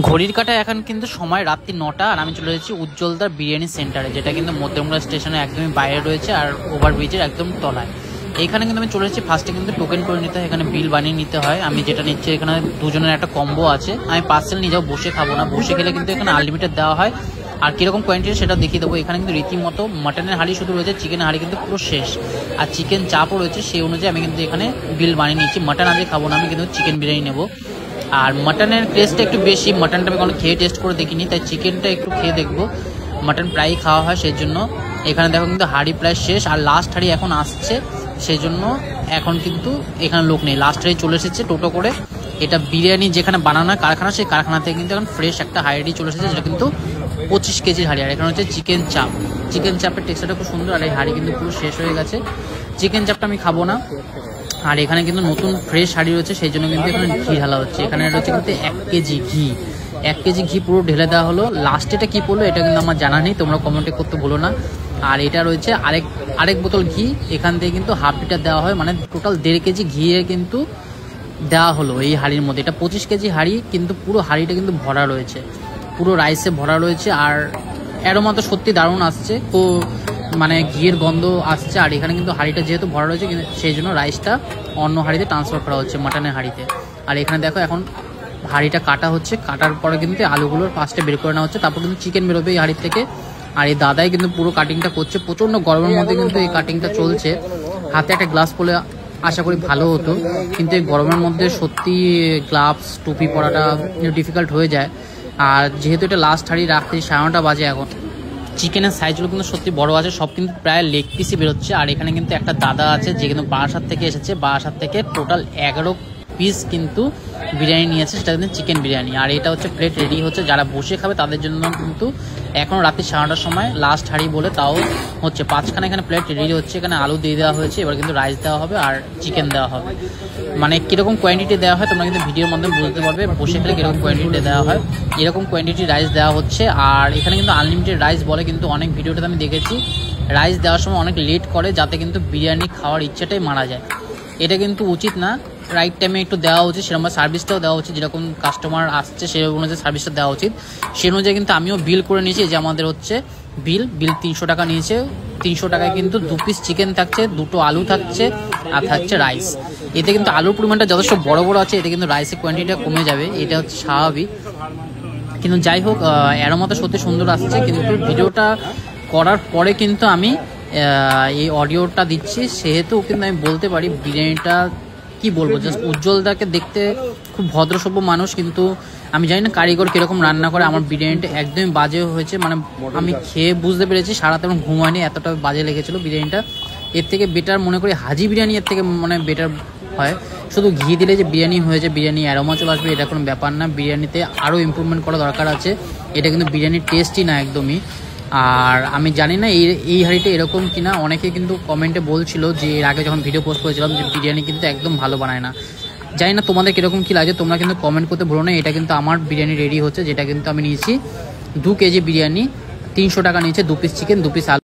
ঘড়ির কাঁটায় এখন কিন্তু সময় রাত্রি 9টা আর আমি চলে এসেছি উজ্জ্বলদার বিরিয়ানি সেন্টারে, যেটা কিন্তু মধ্যমগ্রাম স্টেশনে একদমই বাইরে রয়েছে আর ওভারব্রিজের একদম তলায়। এইখানে কিন্তু আমি চলে এসেছি। ফার্স্টে কিন্তু টোকেন করে নিতে হয়, এখানে বিল বানিয়ে নিতে হয়। আমি যেটা নিচ্ছি, এখানে দুজনের একটা কম্বো আছে। আমি পার্সেল নিয়ে যাবো, বসে খাবো না, বসে খেলে কিন্তু এখানে আনলিমিটেড দেওয়া হয়। আর কীরকম কোয়ান্টিটি সেটা দেখিয়ে দেবো। এখানে কিন্তু রীতিমতো মাটনের হাঁড়ি শুধু রয়েছে, চিকেনের হাঁড়ি কিন্তু পুরো শেষ, আর চিকেন চাপও রয়েছে। সেই অনুযায়ী আমি কিন্তু এখানে বিল বানিয়ে নিচ্ছি। মাটন আজকে খাবো না, আমি কিন্তু চিকেন বিরিয়ানি নেবো। আর মাটনের টেস্টটা একটু বেশি, মাটনটা আমি কোনো খেয়ে টেস্ট করে দেখিনি, তাই চিকেনটা একটু খেয়ে দেখবো। মাটন প্রায়ই খাওয়া হয়, সেই জন্য এখানে দেখো কিন্তু হাঁড়ি প্রায় শেষ, আর লাস্ট হাঁড়ি এখন আসছে, সেই জন্য এখন কিন্তু এখানে লোক নেই। লাস্ট হাঁড়ি চলে এসেছে টোটো করে। এটা বিরিয়ানি যেখানে বানানো কারখানা, সেই কারখানা থেকে কিন্তু এখন ফ্রেশ একটা হাঁড়ি চলে এসেছে, যেটা কিন্তু 25 কেজির হাঁড়ি। আর এখানে হচ্ছে চিকেন চাপ। চিকেন চাপের টেক্সচারটা খুব সুন্দর, আর এই হাঁড়ি কিন্তু পুরো শেষ হয়ে গেছে। চিকেন চাপটা আমি খাবো না। আর এখানে কিন্তু নতুন ফ্রেশ হাঁড়ি রয়েছে, সেই জন্য কিন্তু এখানে ঘি ঢালা হচ্ছে। এখানে রয়েছে কিন্তু 1 কেজি ঘি। 1 কেজি ঘি পুরো ঢেলে দেওয়া হলো। লাস্ট এটা কী পড়লো এটা কিন্তু আমার জানা নেই, তোমরা কমেন্টে করতে ভুলো না। আর এটা রয়েছে আরেক বোতল ঘি। এখান থেকে কিন্তু হাফ লিটার দেওয়া হয়, মানে টোটাল 1.5 কেজি ঘিয়ে কিন্তু দেওয়া হলো এই হাঁড়ির মধ্যে। এটা 25 কেজি হাঁড়ি, কিন্তু পুরো হাঁড়িটা কিন্তু ভরা রয়েছে, পুরো রাইসে ভরা রয়েছে। আর অ্যারোমা তো সত্যি দারুণ আসছে, তো মানে ঘিয়ের গন্ধ আসছে। আর এখানে কিন্তু হাঁড়িটা যেহেতু ভরা রয়েছে, সেই জন্য রাইসটা অন্য হাঁড়িতে ট্রান্সফার করা হচ্ছে, মাটনের হাঁড়িতে। আর এখানে দেখো এখন হাঁড়িটা কাটা হচ্ছে, কাটার পরে কিন্তু আলুগুলোর ফার্স্টে বের করে নেওয়া হচ্ছে, তারপর কিন্তু চিকেন বেরোবে এই হাঁড়ির থেকে। আর এই দাদাই কিন্তু পুরো কাটিংটা করছে। প্রচণ্ড গরমের মধ্যে কিন্তু এই কাটিংটা চলছে। হাতে একটা গ্লাভস পরে আশা করি ভালো হতো, কিন্তু এই গরমের মধ্যে সত্যি গ্লাভস টুপি পরাটা ডিফিকাল্ট হয়ে যায়। আর যেহেতু এটা লাস্ট হাঁড়ি রাখতে 9:30 বাজে এখন, চিকেনের সাইজগুলো কিন্তু সত্যি বড় আছে, সব কিন্তু প্রায় লেগ পিসই বেরোচ্ছে। আর এখানে কিন্তু একটা দাদা আছে যে কিন্তু বারাসাত থেকে এসেছে, বারাসাত থেকে টোটাল 11 পিস কিন্তু বিরিয়ানি নিয়েছে, সেটা কিন্তু চিকেন বিরিয়ানি। আর এটা হচ্ছে প্লেট রেডি হচ্ছে, যারা বসে খাবে তাদের জন্য কিন্তু এখনও রাত্রি 9:30টার সময় লাস্ট হাঁড়ি বলে তাও হচ্ছে 5খানা এখানে প্লেট রেডি হচ্ছে। এখানে আলু দিয়ে দেওয়া হয়েছে, এবার কিন্তু রাইস দেওয়া হবে আর চিকেন দেওয়া হবে। মানে কীরকম কোয়ান্টিটি দেওয়া হয় তোমরা কিন্তু ভিডিওর মাধ্যমে বুঝতে পারবে, বসে খেলে কীরকম কোয়ান্টিটি দেওয়া হয়। এরকম কোয়ান্টিটি রাইস দেওয়া হচ্ছে। আর এখানে কিন্তু আনলিমিটেড রাইস বলে, কিন্তু অনেক ভিডিওটাতে আমি দেখেছি রাইস দেওয়ার সময় অনেক লেট করে, যাতে কিন্তু বিরিয়ানি খাওয়ার ইচ্ছাটাই মারা যায়। এটা কিন্তু উচিত না, রাইট টাইমে একটু দেওয়া উচিত। সেরকম সার্ভিসটাও দেওয়া উচিত, যেরকম কাস্টমার আসছে সেই অনুযায়ী সার্ভিসটা দেওয়া উচিত। সেই অনুযায়ী কিন্তু আমিও বিল করে নিয়েছি, যে আমাদের হচ্ছে বিল 300 টাকা নিয়েছে। 300 টাকায় কিন্তু 2 পিস চিকেন থাকছে, 2টো আলু থাকছে, আর থাকছে রাইস। এতে কিন্তু আলুর পরিমাণটা যথেষ্ট বড় বড় আছে, এতে কিন্তু রাইসের কোয়ান্টিটিটা কমে যাবে, এটা হচ্ছে স্বাভাবিক। কিন্তু যাই হোক, এরও মতো সত্যি সুন্দর আসছে। কিন্তু ভিডিওটা করার পরে কিন্তু আমি এই অডিওটা দিচ্ছি, সেহেতু কিন্তু আমি বলতে পারি বিরিয়ানিটা কি বলবো, জাস্ট উজ্জ্বলদাকে দেখতে খুব ভদ্রসভ্য মানুষ, কিন্তু আমি জানি না কারিগর কীরকম রান্না করে। আমার বিরিয়ানিটা একদমই বাজে হয়েছে, মানে আমি খেয়ে বুঝতে পেরেছি সারা তেমন ঘুম হয়নি, এতটা বাজে লেগেছিলো বিরিয়ানিটা। এর থেকে বেটার মনে করি হাজি বিরিয়ানি, এর থেকে মানে বেটার হয়। শুধু ঘি দিলে যে বিরিয়ানি হয়েছে, বিরিয়ানি অ্যারোমা চলে আসবে, এটা কোনো ব্যাপার না। বিরিয়ানিতে আরও ইমপ্রুভমেন্ট করা দরকার আছে। এটা কিন্তু বিরিয়ানির টেস্টই না একদমই। আর আমি জানি না এই হাঁড়িটা এরকম কিনা, অনেকে কিন্তু কমেন্টে বলছিল যে এর আগে যখন ভিডিও পোস্ট করেছিলাম যে বিরিয়ানি কিন্তু একদম ভালো বানায় না। জানি না তোমাদের কীরকম কী লাগে, তোমরা কিন্তু কমেন্ট করতে ভুলো না। এটা কিন্তু আমার বিরিয়ানি রেডি হচ্ছে, যেটা কিন্তু আমি নিয়েছি 2 কেজি বিরিয়ানি, 300 টাকা নিয়েছে, 2 পিস চিকেন, 2 পিস আলু।